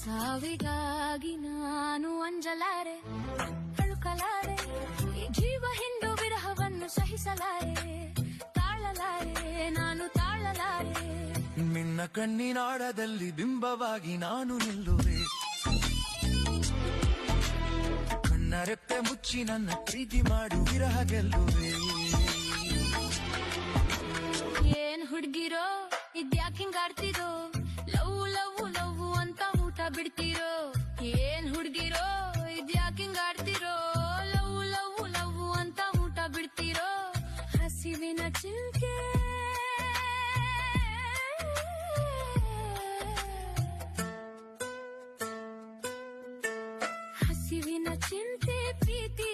ಸಾವಿಗಾಗಿ ನಾನು ಅಂಜಲಾರೆ, ಅಳುಕಲಾರೆ, ಈ ಜೀವ ಹಿಂಡು ವಿರಹವನ್ನು ಸಹಿಸಲಾರೆ, ತಾಳಲಾರೆ, ನಾನು ತಾಳಲಾರೆ. ನಿನ್ನ ಕಣ್ಣಿನಾಡದಲ್ಲಿ ಬಿಂಬವಾಗಿ ನಾನು ನಿಲ್ಲುವೆ, ಕಣ್ಣ ರೆಪ್ಪೆ ಮುಚ್ಚಿ ನನ್ನ ಪ್ರೀತಿ ಮಾಡು ವಿರಹ ಗೆಲ್ಲುವೆ. ಏನ್ ಹುಡ್ಗಿರೋ ಇದ್ಯಾಕಿಂಗಾಡ್ತಿರೋ, ಲವ್ ಲವ್ ಲವ್ ಅಂತ ಊಟ ಬಿಡ್ತಿರೋ. ಏನ್ ಹುಡ್ಗಿರೋ ಇದ್ಯಾಕಿಂಗಾಡ್ತಿರೋ, ಲವ್ ಲವ್ ಲವ್ ಅಂತ ಊಟ ಬಿಡ್ತಿರೋ. ಹಸಿವಿನ ಚಿಲ್ಕೆ ಹಸಿವಿನ ಚಿಂತೆ ಪ್ರೀತಿ